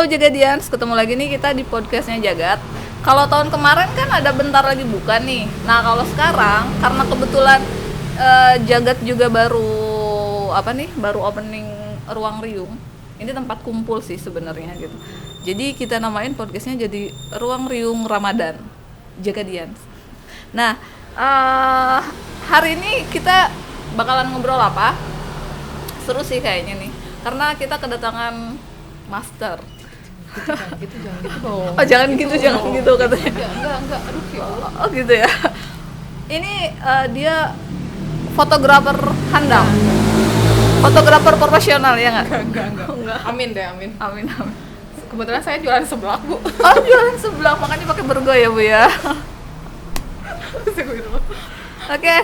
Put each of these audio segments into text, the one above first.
Halo Jagadians, ketemu lagi nih kita di podcastnya Jagat. Kalau tahun kemarin kan ada bentar lagi buka nih. Nah kalau sekarang karena kebetulan Jagat juga baru opening ruang riung. Ini tempat kumpul sih sebenarnya gitu. Jadi kita namain podcastnya jadi Ruang Riung Ramadan Jagadians. Nah hari ini kita bakalan ngobrol apa? Seru sih kayaknya nih, karena kita kedatangan master. Jangan gitu dong. Oh jangan gitu katanya. Enggak, aduh ya Allah. Oh gitu ya. Ini dia fotografer handal, fotografer profesional ya nggak? Enggak. Amin deh, amin. Amin. Kebetulan saya jualan sebelah, Bu. Oh jualan sebelah, makanya pakai bergo ya Bu ya. Oke,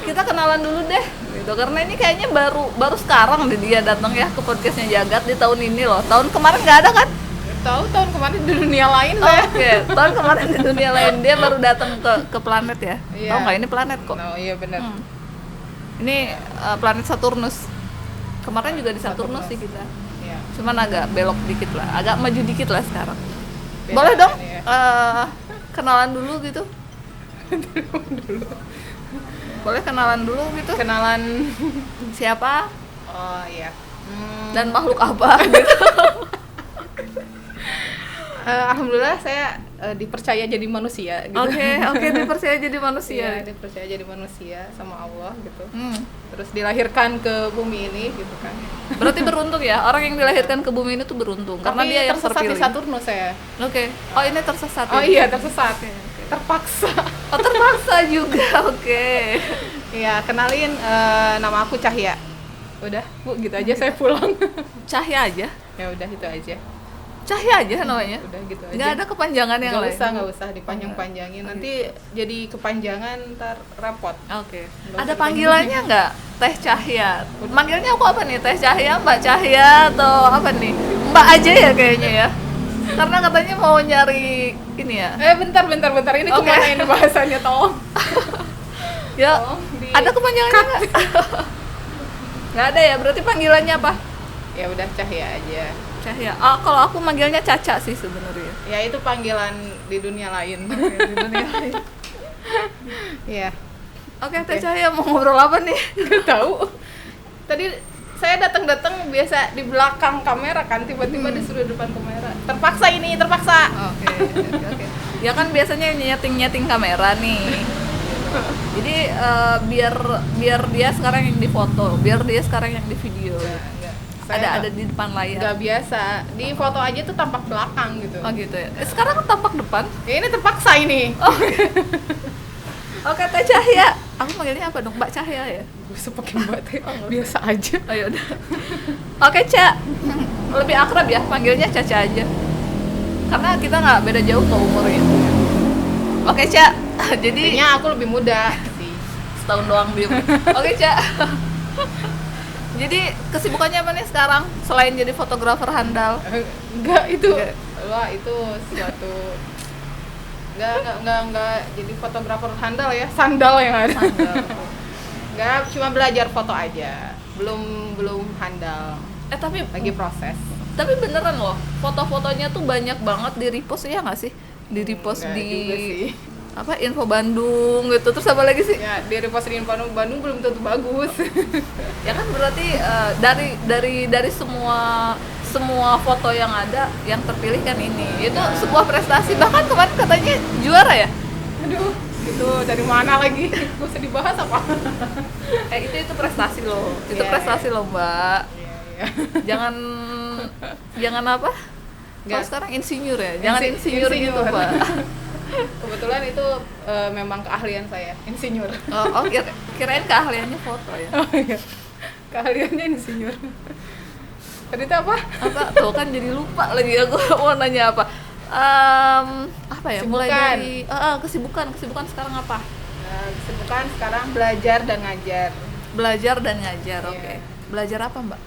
kita kenalan dulu deh, gitu. Karena ini kayaknya baru sekarang deh dia datang ya ke podcastnya Jagat di tahun ini loh. Tahun kemarin nggak ada kan? Tahu tahun kemarin di dunia lain saya. Oke, tahun kemarin di dunia lain dia baru datang ke planet ya. Iya. Tahu nggak ini planet kok? Oh iya benar. Ini planet Saturnus. Kemarin juga di Saturnus sih kita. Iya. Cuman agak belok dikit lah, agak maju dikit lah sekarang. Beda Boleh dong kan, ya. kenalan dulu gitu. Boleh kenalan dulu gitu. Kenalan Siapa oh iya. dan makhluk apa gitu. Alhamdulillah saya dipercaya jadi manusia gitu. Oke, dipercaya jadi manusia. Iya, dipercaya jadi manusia sama Allah gitu. Hmm. Terus dilahirkan ke bumi ini gitu kan. Berarti beruntung ya, orang yang dilahirkan ke bumi ini tuh beruntung karena Tapi dia yang tersesat terpilih. di Saturnus saya. Oke. Oh, ini tersesat. Oh ya? iya, tersesat. Terpaksa. Oh, terpaksa juga. Oke. Iya, kenalin nama aku Cahya. Udah, Bu, gitu aja saya pulang. Cahya aja. Ya udah itu aja. Cahya aja namanya. Udah gitu aja. Nggak ada kepanjangan yang lain. Nggak usah dipanjang-panjangin. Nanti jadi kepanjangan ntar repot. Oke. Nggak Ada usah panggilannya nggak? Teh Cahya. Manggilnya aku apa nih? Teh Cahya, Mbak Cahya atau apa nih? Mbak aja ya kayaknya ya. Karena katanya mau nyari ini ya. Bentar. Ini Oke. kemana ini bahasanya, tolong. Ya, Tolong ada kepanjangannya nggak? Nggak ada ya. Berarti panggilannya apa? Ya udah Cahya aja. Cahya. Ah, kalau aku manggilnya Caca sih sebenarnya. Ya itu panggilan di dunia lain. Oke, di dunia lain. Iya. Oke, Teh Cahya mau ngobrol apa nih? Nggak tahu. Tadi saya datang biasa di belakang kamera kan, tiba-tiba disuruh depan kamera. Terpaksa. Oke. Ya kan biasanya nyeting kamera nih. Jadi biar dia sekarang yang difoto, biar dia sekarang yang di video. Ada di depan layar. Nggak biasa. Di foto aja tuh tampak belakang gitu. Oh gitu ya. Sekarang tampak depan. Ya ini terpaksa ini. Oke, Teh Cahya. Aku manggilnya apa dong? Mbak Cahya ya? Gue pakai Mbak Teh. Biasa aja. Oh yaudah. Oke, Ca. Lebih akrab ya, panggilnya Caca aja. Karena kita nggak beda jauh kok umurnya. Oke, Ca. Jadi Intinya aku lebih muda sih. setahun doang diem. Oke, Ca. Jadi kesibukannya apa nih sekarang selain jadi fotografer handal? Enggak itu. Enggak. Wah, itu suatu enggak jadi fotografer handal ya, sandal yang ada. Enggak, cuma belajar foto aja. Belum handal. Tapi Lagi proses. beneran loh, foto-fotonya tuh banyak banget di repost ya nggak sih? Di repost Enggak di juga sih. apa Info Bandung gitu, terus apa lagi sih? Ya, di repost di Bandung belum tentu bagus. Ya kan berarti dari semua foto yang ada yang terpilih kan ini itu sebuah prestasi, bahkan kemarin katanya juara ya. Aduh, itu dari mana lagi? Gak usah dibahas apa? Itu prestasi loh, itu Iya, prestasi loh Mbak. Iya. jangan apa? Kalau Nggak. sekarang insinyur ya, jangan insinyur gitu Insinyur. Mbak. Kebetulan itu memang keahlian saya, insinyur. Oh, kirain keahliannya foto ya. Oh iya. Keahliannya insinyur. Tadi itu apa? Apa tuh kan jadi lupa lagi aku mau nanya apa. Apa ya? Mulai Kesibukan. dari kesibukan sekarang apa? Kesibukan sekarang belajar dan ngajar. Belajar dan ngajar. Iya. Oke. Belajar apa, Mbak?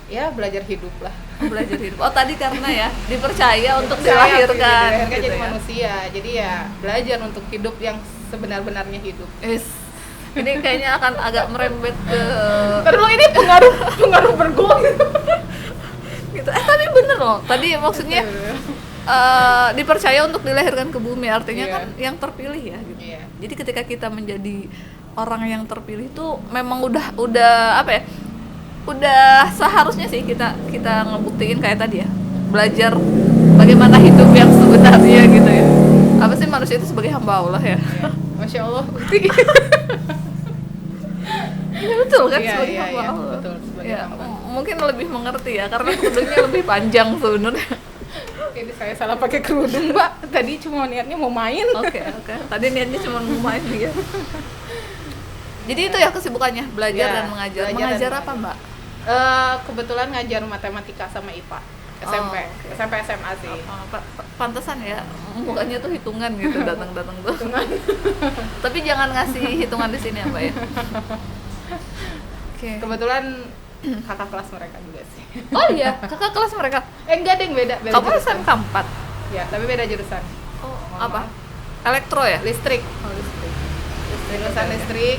Ya, belajar hidup lah. Belajar hidup. Oh, tadi karena ya dipercaya untuk Saya dilahirkan gitu gitu jadi ya. manusia. Jadi ya belajar untuk hidup yang sebenar-benarnya hidup. Ini kayaknya akan agak merembet ke Terus ini pengaruh bergol. gitu gitu. Tapi bener loh. Tadi maksudnya dipercaya untuk dilahirkan ke bumi, artinya Iya. kan yang terpilih ya gitu. Iya. Jadi ketika kita menjadi orang yang terpilih itu memang udah apa ya? Udah seharusnya sih kita ngebuktiin kayak tadi ya. Belajar bagaimana hidup yang sebenarnya gitu ya. Apa sih manusia itu sebagai hamba Allah ya? Iya. Masya Allah. Ya betul kan, Iya, sebagai iya, hamba iya, Allah. betul, sebagai Ya, hamba. mungkin lebih mengerti ya karena kerudungnya lebih panjang sebenarnya. Jadi saya salah pakai kerudung, Mbak. Tadi cuma niatnya mau main. Oke. Tadi niatnya cuma mau main dia. Jadi itu ya kesibukannya, belajar Ya, dan mengajar. belajar dan Mengajar apa, mengajar. Mbak? Kebetulan ngajar matematika sama IPA. SMP, oke. SMP SMA sih. Pantesan ya, mukanya tuh hitungan gitu datang-datang tuh. Hitungan. Tapi jangan ngasih hitungan di sini ya, Mbak ya. Oke. Kebetulan kakak kelas mereka juga sih. Oh iya, kakak kelas mereka. Enggak deh, beda Kamu jurusan. SMK 4. Ya, tapi beda jurusan. Oh, Mohon apa? maaf. Elektro ya? Listrik. Oh, listrik. Jurusan listrik,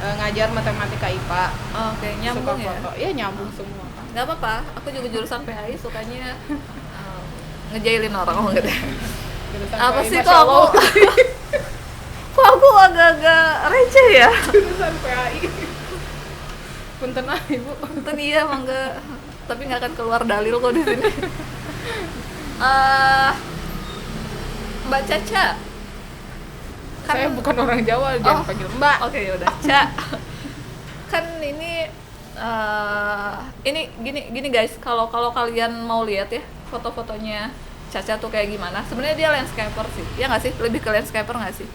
ngajar matematika IPA. Oh, oke, nyambung Suka ya. foto. Iya, nyambung semua. Nggak apa-apa, aku juga jurusan PAI sukanya ngejailin orang gitu. Jurusan Apa PAI, sih Masya kok aku Allah. kok aku agak-agak receh ya? Jurusan PAI. Punten ah, Ibu. Punten iya mangga, tapi nggak akan keluar dalil kok di sini. Mbak Caca. Saya bukan orang Jawa, jangan panggil Mbak. Oke, ya udah, Ca. Kan ini gini guys, kalau kalian mau lihat ya foto-fotonya Caca tuh kayak gimana. Sebenarnya dia landscaper sih. Ya nggak sih? Lebih ke landscaper nggak sih?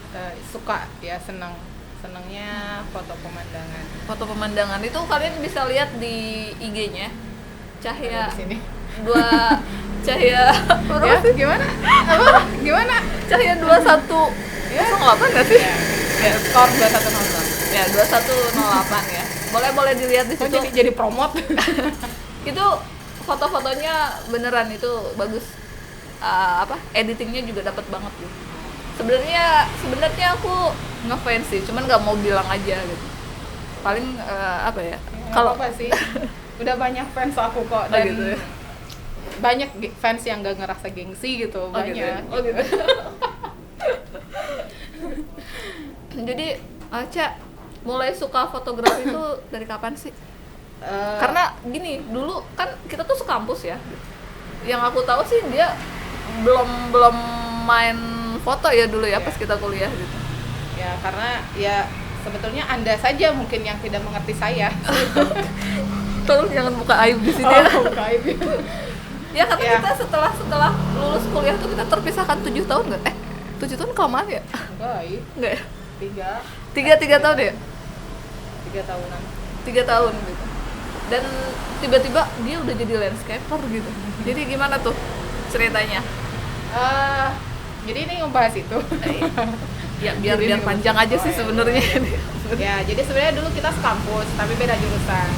Suka ya, senangnya foto pemandangan. Foto pemandangan itu kalian bisa lihat di IG-nya. Cahaya Ada di sini. Cahaya berapa Ya, sih? gimana? Apa? Gimana? Cahaya 21 Ya. 08 nggak sih? Ya, skor 2108. Ya 2108 ya. Boleh dilihat di Kok situ. jadi promote? Itu foto-fotonya beneran itu bagus. Editingnya juga dapat banget gitu. Sebenarnya aku ngefans sih, cuman nggak mau bilang aja gitu. Paling apa ya? Kalau apa sih? Udah banyak fans aku kok, dan gitu ya? banyak fans yang gak ngerasa gengsi gitu, banyak. Gitu. Jadi Ca mulai suka fotografi itu dari kapan sih? Karena gini, dulu kan kita tuh sekampus ya. Yang aku tahu sih dia belum main foto ya dulu ya, pas kita kuliah gitu. Ya karena ya sebetulnya Anda saja mungkin yang tidak mengerti saya. Tolong jangan buka aib di sini ya. Kaib. Ya karena Ya. kita setelah lulus kuliah tuh kita terpisahkan 7 tahun nggak? 7 tahun kelamaan ya? Baik. Nggak ya? 3 3 tahun ya? 3 tahunan. 3 tahun gitu. Dan tiba-tiba dia udah jadi landscaper gitu. Jadi gimana tuh ceritanya? Jadi ini ngebahas itu. Ya biar Jadi ini panjang aja sih ya. sebenarnya. Ya, jadi sebenarnya dulu kita sekampus tapi beda jurusan.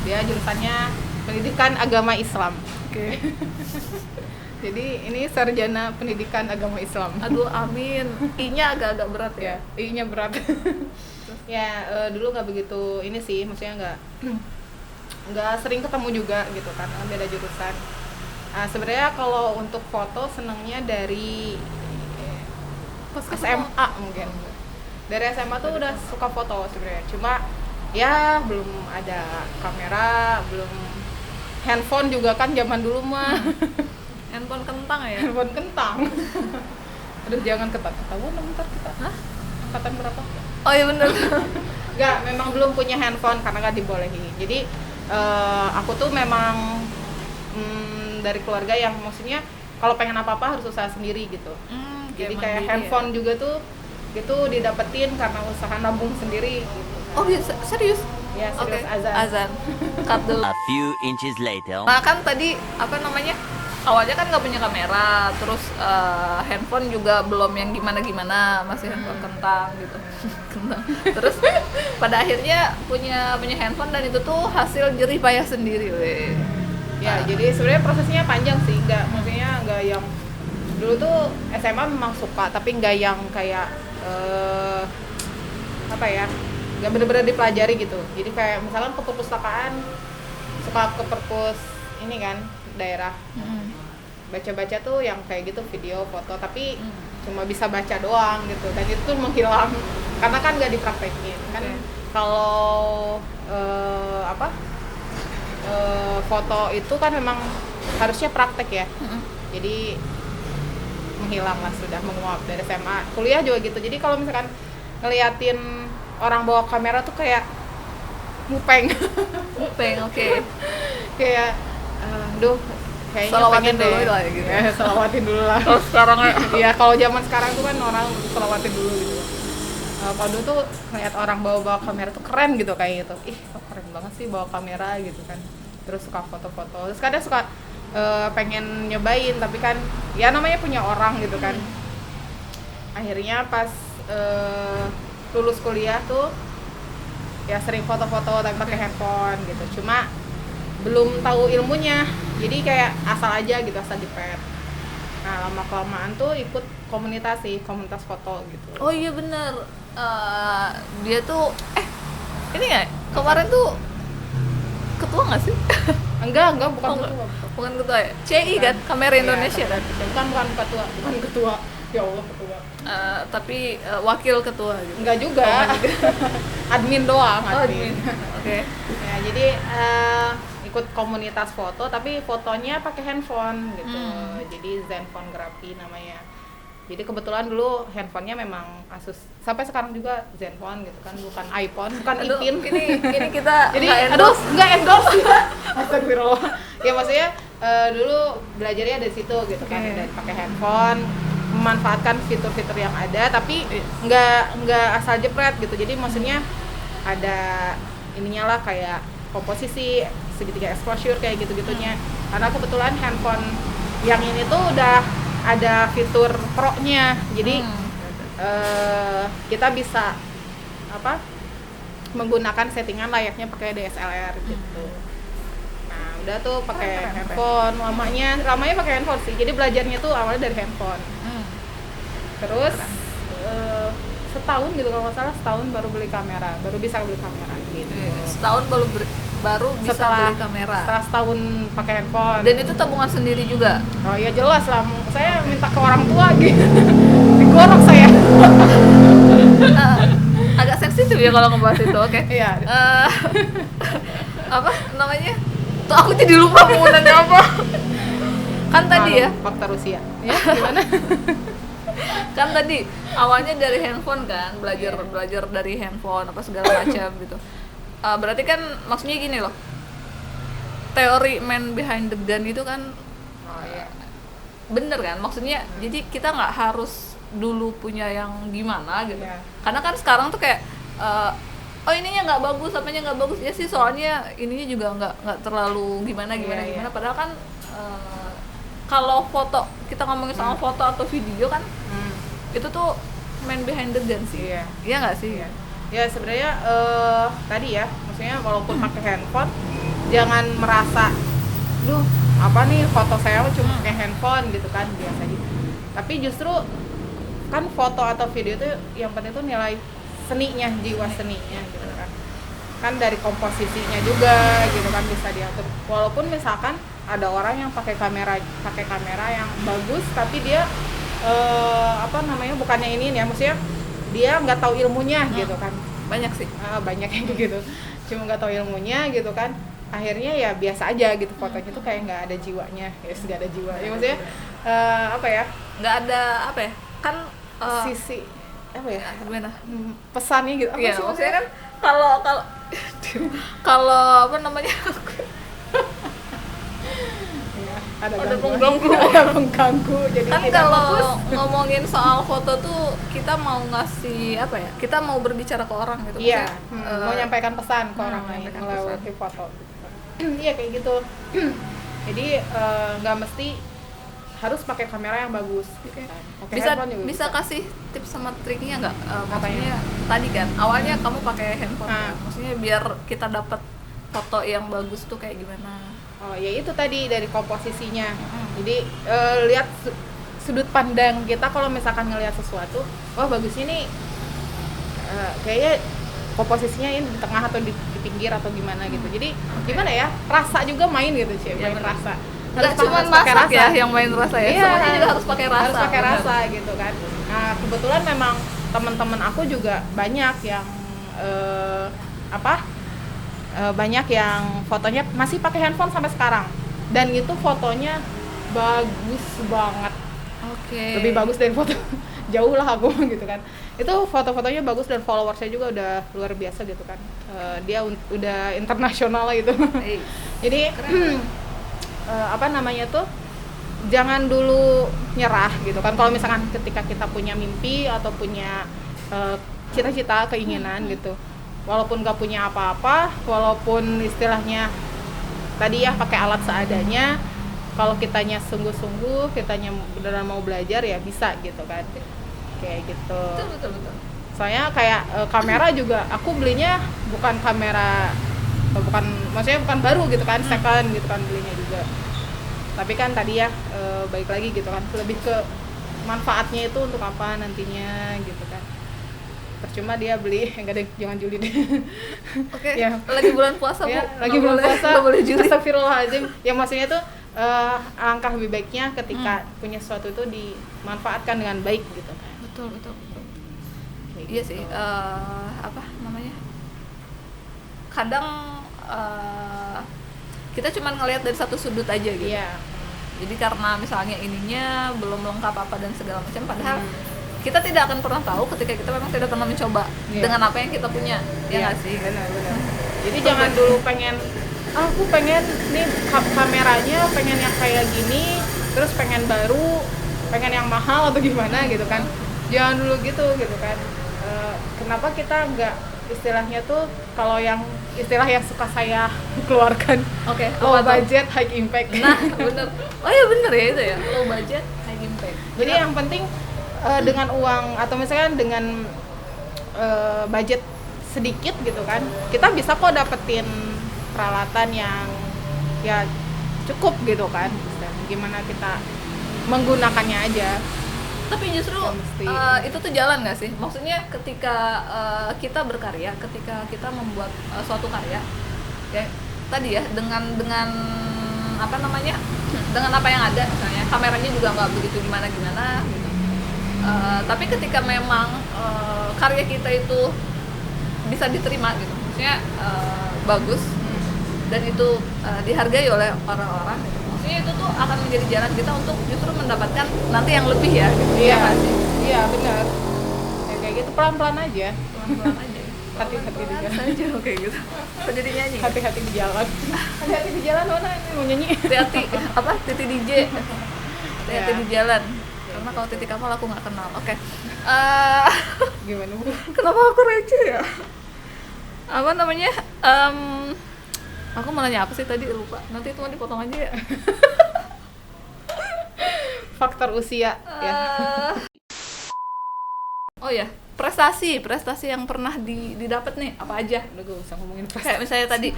Dia jurusannya Pendidikan Agama Islam. Oke. Jadi ini sarjana Pendidikan Agama Islam. Aduh amin. I-nya agak-agak berat ya. Ya, I-nya berat. Ya, dulu nggak begitu ini sih, maksudnya nggak sering ketemu juga gitu karena beda jurusan. Sebenarnya kalau untuk foto senangnya dari Pas SMA mungkin. Dari SMA tuh udah suka foto sebenarnya. Cuma ya belum ada kamera, belum handphone juga kan zaman dulu mah. handphone kentang ya. Handphone kentang. Aduh, jangan ketahuan ntar kita. Hah? Angkatan berapa? Oh iya bener. Nggak, memang belum punya handphone karena nggak dibolehi. Jadi aku tuh memang dari keluarga yang maksudnya kalau pengen apa-apa harus usaha sendiri gitu. Jadi kayak handphone ya? juga tuh itu didapetin karena usaha nabung sendiri gitu. Oh bisa, serius? Ya, serius. Oke, azan. Cut dulu. A few inches later. Nah kan tadi apa namanya, awalnya kan nggak punya kamera, terus handphone juga belum yang gimana-gimana, masih handphone kentang gitu. Kentang. Terus pada akhirnya punya handphone dan itu tuh hasil jerih payah sendiri weh. Ya, jadi sebenarnya prosesnya panjang sih, maksudnya nggak yang dulu tuh SMA memang suka, tapi nggak yang kayak apa ya, nggak bener-bener dipelajari gitu. Jadi kayak misalkan ke perpustakaan suka ke perpus ini kan daerah. Baca-baca tuh yang kayak gitu video, foto, tapi cuma bisa baca doang gitu, dan itu tuh menghilang karena kan nggak dipraktekin kan. Kalau foto itu kan memang harusnya praktek ya. Jadi menghilang lah, sudah menguap dari SMA. Kuliah juga gitu. Jadi kalau misalkan ngeliatin orang bawa kamera tuh kayak mupeng. Oke. Kayak duh, kayaknya Selawatin pengen dulu deh lah ya gitu. selawatin dulu lah. Kalau sekarang Iya, kalau zaman sekarang tuh kan orang selawatin dulu gitu. Kalau dulu tuh ngeliat orang bawa kamera tuh keren gitu kayak gitu. Ih, kok keren banget sih bawa kamera gitu kan. Terus suka foto-foto. Terus kadang suka pengen nyobain, tapi kan ya namanya punya orang gitu kan. Akhirnya pas lulus kuliah tuh ya sering foto-foto tapi pakai handphone gitu. Cuma belum tahu ilmunya. Jadi kayak asal aja gitu, asal jepret. Nah, lama-kelamaan tuh ikut komunitas foto gitu. Oh iya bener. Dia tuh ini nggak kemarin tuh ketua nggak sih? Enggak, bukan Oh, ketua. Bukan ketua ya? CI kan, Kamera Indonesia kan? Bukan ketua. Ya Allah, ketua. Tapi wakil ketua gitu. Enggak juga. Admin doang, admin. Oke. Ya, jadi ikut komunitas foto, tapi fotonya pakai handphone gitu. Jadi Zenfone Grafi namanya. Jadi kebetulan dulu handphonenya memang Asus. Sampai sekarang juga Zenfone gitu kan, bukan iPhone, bukan Aduh, Ipin. ini kita Jadi nggak enggak endorse. Astagfirullah. Ya maksudnya dulu belajarnya dari situ gitu kan, dari pakai handphone, memanfaatkan fitur-fitur yang ada, tapi nggak asal jepret gitu. Jadi maksudnya ada ininya lah, kayak komposisi, segitiga exposure kayak gitu-gitunya. Karena kebetulan handphone yang ini tuh udah ada fitur pro-nya. Jadi kita bisa menggunakan settingan layaknya pakai DSLR gitu. Nah, udah tuh pakai handphone. Lamanya pakai handphone sih. Jadi belajarnya tuh awalnya dari handphone. Terus setahun gitu kalau nggak salah, setahun baru beli kamera, baru bisa beli kamera gitu. Setahun baru bisa beli kamera. Setelah setahun pakai handphone. Dan itu tabungan sendiri juga. Oh ya jelas lah, saya minta ke orang tua gitu. Digorok saya. Agak sensitif ya kalau ngebahas itu, oke. Iya. Apa namanya? Tuh aku jadi lupa mau nanya apa. Kan tadi ya, Fakta Rusia. Ya, gimana? kan tadi awalnya dari handphone kan, belajar dari handphone apa segala macam gitu. Berarti kan maksudnya gini loh, teori man behind the gun itu kan bener kan, maksudnya jadi kita nggak harus dulu punya yang gimana gitu. Karena kan sekarang tuh kayak oh ininya nggak bagus, apanya nggak bagus ya sih, soalnya ininya juga nggak terlalu gimana. Padahal kan kalau foto, kita ngomongin soal foto atau video kan itu tuh man behind the gun sih. Iya nggak sih? Ya sebenarnya tadi ya, maksudnya walaupun pakai handphone, jangan merasa duh apa nih foto saya cuma pakai handphone gitu kan, biasa gitu. Tapi justru kan foto atau video itu yang penting tuh nilai seninya, jiwa seninya gitu kan. Kan dari komposisinya juga gitu kan bisa diatur. Walaupun misalkan ada orang yang pakai kamera yang bagus, tapi dia bukannya ini ya, maksudnya dia nggak tahu ilmunya gitu kan. Banyak sih. Banyak yang gitu. Cuma nggak tahu ilmunya gitu kan. Akhirnya ya biasa aja gitu, fotonya tuh kayak nggak ada jiwanya. Nggak ada jiwa. Ya maksudnya nggak ada kan sisi gimana? Pesannya gitu. Iya, maksudnya kan kalau apa namanya? ada pengganggu jadi kan kalau ngomongin soal foto tuh kita mau ngasih kita mau berbicara ke orang gitu. Iya, mau nyampaikan pesan ke orang lain melalui foto iya kayak gitu. Jadi nggak mesti harus pakai kamera yang bagus gitu kan. Bisa kasih tips sama triknya nggak? Maksudnya tadi kan awalnya kamu pakai handphone kan? Maksudnya biar kita dapat foto yang bagus tuh kayak gimana? Oh ya itu tadi dari komposisinya. Jadi lihat sudut pandang kita kalau misalkan ngelihat sesuatu, wah bagus ini, kayaknya komposisinya ini di tengah atau di pinggir atau gimana gitu. Jadi gimana ya, rasa juga main gitu sih, main rasa. Nggak cuma masak ya yang main rasa ya, semuanya juga harus pakai rasa. Harus pakai rasa gitu kan. Nah kebetulan memang teman-teman aku juga banyak yang banyak yang fotonya masih pakai handphone sampai sekarang, dan itu fotonya bagus banget. Lebih bagus dari foto jauh lah aku gitu kan. Itu foto-fotonya bagus dan followersnya juga udah luar biasa gitu kan. Dia udah internasional lah gitu. Jadi jangan dulu nyerah gitu kan. Kalau misalkan ketika kita punya mimpi atau punya cita-cita, keinginan gitu, walaupun gak punya apa-apa, walaupun istilahnya tadi ya pakai alat seadanya, kalau kitanya sungguh-sungguh, kitanya beneran mau belajar ya bisa gitu kan, kayak gitu. Betul. Soalnya kayak kamera juga aku belinya maksudnya bukan baru gitu kan, second gitu kan belinya juga. Tapi kan tadi ya balik lagi gitu kan, lebih ke manfaatnya itu untuk apa nantinya gitu kan. Percuma dia beli, enggak deh, jangan juli deh. Oke. Ya. Lagi bulan puasa, Bu. Ya, lagi bulan puasa. Nggak boleh juli. Astagfirullahaladzim. Ya maksudnya tuh alangkah lebih baiknya ketika punya sesuatu itu dimanfaatkan dengan baik gitu kan. Betul. Kayak Iya gitu. sih, kadang kita cuma ngelihat dari satu sudut aja gitu. Iya. Jadi karena misalnya ininya belum lengkap apa dan segala macam, padahal kita tidak akan pernah tahu ketika kita memang tidak pernah mencoba dengan apa yang kita punya. Ya nggak sih? Benar. Jadi jangan dulu aku pengen nih kameranya pengen yang kayak gini, terus pengen baru, pengen yang mahal atau gimana gitu kan. Jangan dulu gitu kan. Kenapa kita nggak istilahnya tuh, kalau yang istilah yang suka saya keluarkan, low budget high impact. Nah bener, oh ya bener ya itu ya, low budget high impact. Jadi yang penting dengan uang atau misalkan dengan budget sedikit gitu kan, kita bisa kok dapetin peralatan yang ya cukup gitu kan. Gimana kita menggunakannya aja. Tapi justru itu tuh jalan nggak sih? Maksudnya ketika kita berkarya, ketika kita membuat suatu karya, ya tadi ya dengan apa namanya, dengan apa yang ada, misalnya kameranya juga nggak begitu gimana gitu. Tapi ketika memang karya kita itu bisa diterima gitu, maksudnya bagus dan itu dihargai oleh orang-orang gitu. Maksudnya itu tuh akan menjadi jalan kita untuk justru mendapatkan nanti yang lebih ya gitu. Iya sih. Iya benar. Ya, kayak gitu pelan-pelan aja. Hati-hati di jalan aja kayak gitu. Jadi nyanyi. Hati-hati di jalan. Hati-hati di jalan, mana ini mau nyanyi? Hati-hati apa? Titi DJ. Hati-hati di jalan. Karena kalau titik kapal aku nggak kenal. Oke. Gimana Bu? Kenapa aku receh ya? Apa namanya? Aku mau nanya apa sih tadi, lupa. Nanti itu mau dipotong aja ya. Faktor usia ya. Oh ya, prestasi yang pernah didapat nih apa aja? Udah gak usah ngomongin prestasi. Kayak misalnya tadi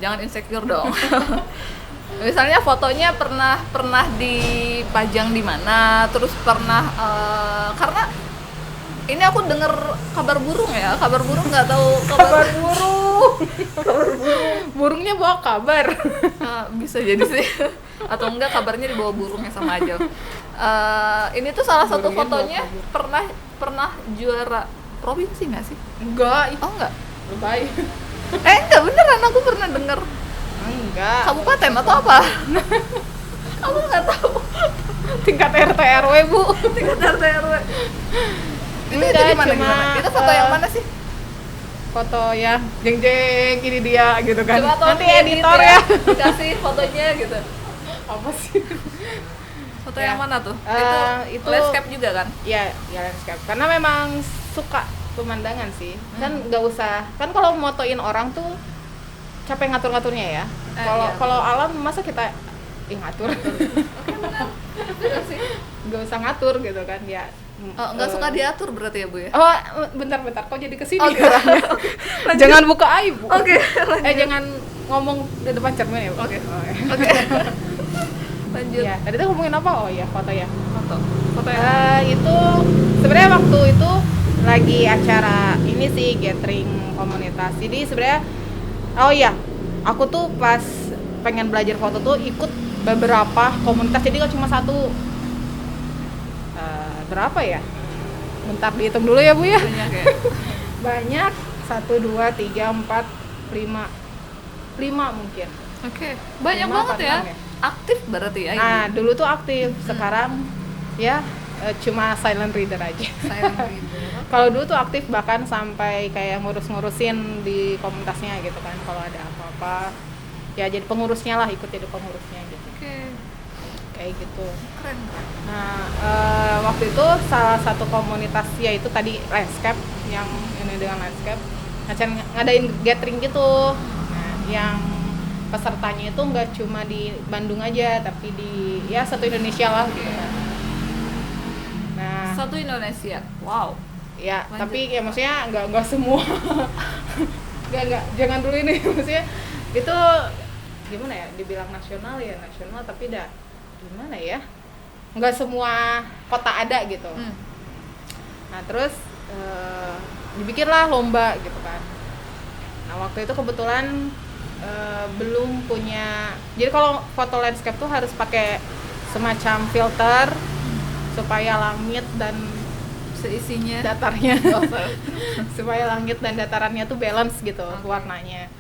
jangan insecure dong. Misalnya fotonya pernah dipajang di mana, terus pernah karena ini aku dengar kabar burung nggak tahu kabar burung. Burungnya bawa kabar. Bisa jadi sih, atau enggak kabarnya dibawa burungnya, sama aja. Ini tuh salah satu fotonya pernah juara provinsi nggak sih? Enggak. Oh enggak, Lebay. Enggak beneran, aku pernah dengar. Enggak. Kabupaten atau apa? Aku nggak tahu. Tingkat RT RW Bu. Tingkat RT RW. Itu di mana? Itu foto yang mana sih? Foto yang jeng-jeng ini dia gitu kan. Coba nanti editor ya dikasih fotonya gitu. Apa sih? Foto Ya. yang mana tuh? Itu landscape juga kan? Ya landscape. Karena memang suka pemandangan sih. Kan nggak usah. Kan kalau motoin orang tuh capek ngatur-ngaturnya ya. Kalau alam masa kita ngatur. Bener sih. Nggak usah ngatur gitu kan ya. Nggak suka diatur berarti ya Bu ya? Oh bentar kok jadi kesini. Oke. Jangan buka aib Bu. Oke. Jangan ngomong di depan cermin ya Bu. Oke. Oke. Lanjut. Ya tadi tuh ngomongin apa? Oh ya foto ya. Foto yang Itu sebenarnya waktu itu lagi acara ini sih, gathering komunitas. Jadi sebenarnya oh iya, aku tuh pas pengen belajar foto tuh ikut beberapa komunitas, jadi gak cuma satu. Berapa ya? Bentar dihitung dulu ya Bu ya. Banyak ya. Banyak, 1, 2, 3, 4, 5 mungkin. Oke, banyak 5 banget apa ya. 6 ya? Aktif berarti ya. Nah ini. dulu tuh aktif, sekarang ya cuma silent reader aja. Silent reader. Kalau dulu tuh aktif bahkan sampai kayak ngurus-ngurusin di komunitasnya gitu kan, kalau ada apa-apa ya jadi pengurusnya lah, ikut jadi pengurusnya gitu. Oke, Kayak gitu. keren. Nah, waktu itu salah satu komunitas yaitu tadi landscape, yang ini dengan landscape, ngadain gathering gitu. Nah, yang pesertanya itu nggak cuma di Bandung aja, tapi di ya satu Indonesia lah gitu kan. Nah, Satu Indonesia. Wow. ya Lanjut. tapi ya maksudnya nggak semua. nggak jangan dulu ini maksudnya itu gimana ya, dibilang nasional ya nasional, tapi gimana ya, nggak semua kota ada gitu. Nah terus dibikinlah lomba gitu kan. Nah waktu itu kebetulan belum punya, jadi kalau foto landscape tuh harus pakai semacam filter supaya langit dan Seisinya. datarnya supaya langit dan datarannya tuh balance gitu. Oke. Warnanya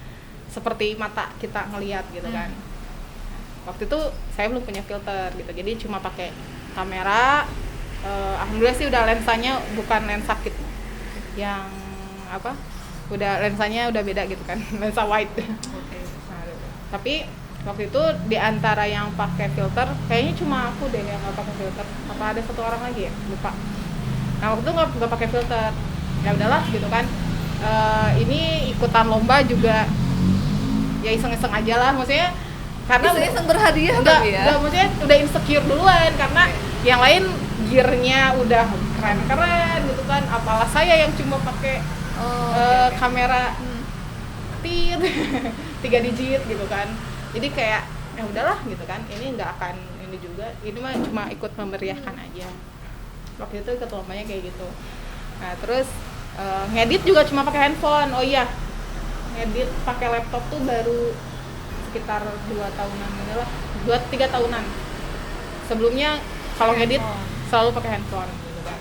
seperti mata kita ngelihat gitu kan. Waktu itu saya belum punya filter gitu, jadi cuma pakai kamera. Alhamdulillah sih udah lensanya bukan lensa kit yang apa, udah lensanya udah beda gitu kan, lensa wide. Oke. Nah, tapi waktu itu di antara yang pakai filter kayaknya cuma aku deh yang nggak pakai filter, apa ada satu orang lagi ya, lupa. Nah waktu itu nggak pakai filter, ya udahlah gitu kan. Ini ikutan lomba juga ya iseng-iseng aja lah, maksudnya karena Iseng berhadiah enggak, tapi ya. enggak, maksudnya udah insecure duluan karena yang lain gearnya udah keren-keren gitu kan, apalah saya yang cuma pakai Oke. kamera tit 3 digit gitu kan. Jadi kayak ya udahlah gitu kan, ini nggak akan ini juga, ini mah cuma ikut memeriahkan aja. Waktu itu ikut lombanya kayak gitu. Nah terus ngedit juga cuma pakai handphone. Oh iya, ngedit pakai laptop tuh baru sekitar 2 tahunan ini lah, 2-3 tahunan. Sebelumnya kalau ngedit selalu pakai handphone gitu kan.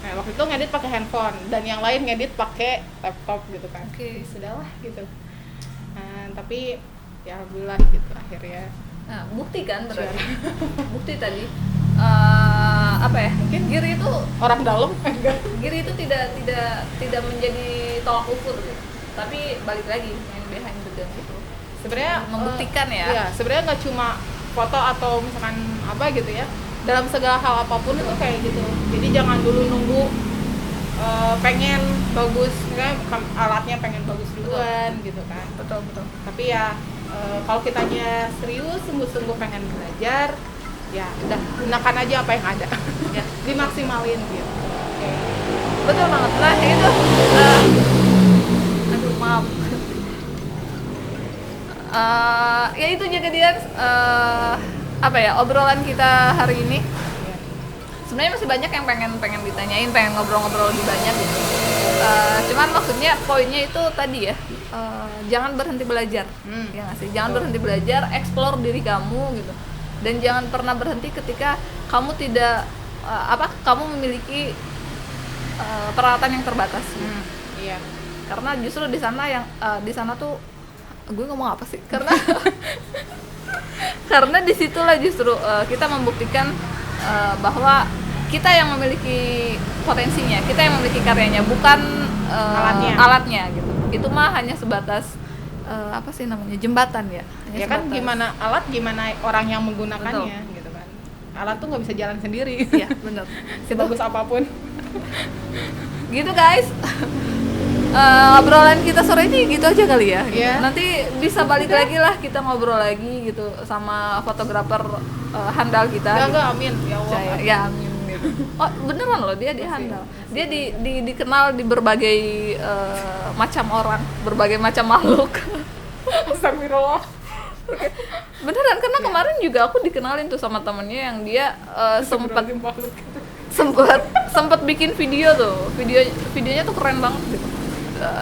Nah waktu itu ngedit pakai handphone dan yang lain ngedit pakai laptop gitu kan. Oke. Sudahlah gitu. Nah, tapi ya alhamdulillah gitu akhirnya. Nah, bukti kan berarti. Sure. Bukti tadi. Apa ya? Mungkin gear itu Orang dalam enggak. gear itu tidak menjadi tolak ukur gitu. Tapi balik lagi yang behind the gun itu. Sebenarnya Membuktikan ya. Iya, sebenarnya nggak cuma foto atau misalkan apa gitu ya. Dalam segala hal apapun itu kayak gitu. Jadi jangan dulu nunggu pengen bagus, misalnya alatnya pengen bagus duluan gitu kan. Betul. Tapi ya kalau kitanya serius sungguh-sungguh pengen belajar, ya udah gunakan aja apa yang ada. Ya. Dimaksimalin gitu. Betul banget. Nah, itu aduh maaf. Ya itu juga dia apa ya, obrolan kita hari ini. Sebenarnya masih banyak yang pengen ditanyain, pengen ngobrol-ngobrol lebih banyak gitu. Cuman maksudnya poinnya itu tadi ya, jangan berhenti belajar. Ya nggak sih? Jangan berhenti belajar, explore diri kamu gitu. Dan jangan pernah berhenti ketika kamu tidak kamu memiliki peralatan yang terbatas. Iya. Karena justru di sana tuh gue ngomong apa sih? Karena disitulah justru kita membuktikan bahwa kita yang memiliki potensinya, kita yang memiliki karyanya, bukan alatnya gitu. Itu mah hanya sebatas apa sih namanya, jembatan ya. Hanya Ya kan sebatas. gimana alat, gimana orang yang menggunakannya gitu kan. Alat tuh nggak bisa jalan sendiri. Iya benar. Sebagus apapun. Gitu guys. Obrolan kita sore ini gitu aja kali ya. Iya. Nanti bisa balik lagi lah kita ngobrol lagi gitu sama fotografer handal kita. Enggak, amin. Ya Allah. Percaya. Ya amin gitu. Oh beneran loh, dia handal. Dia dikenal di berbagai macam orang, berbagai macam makhluk. Astagfirullah. Beneran, karena kemarin juga aku dikenalin tuh sama temennya yang dia sempat Astagfirullahaladzim, makhluk gitu. sempet bikin video tuh, videonya tuh keren banget gitu.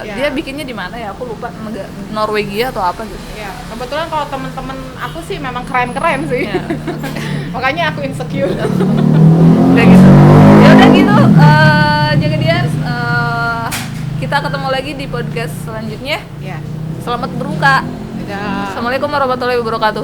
Ya. Dia bikinnya di mana ya, aku lupa, Norwegia atau apa gitu. Ya, kebetulan kalau temen-temen aku sih memang keren-keren sih. Ya. Makanya aku insecure. Udah gitu, ya udah gitu, Jaga Dias, kita ketemu lagi di podcast selanjutnya. Ya. Selamat berbuka. Dadah. Assalamualaikum warahmatullahi wabarakatuh.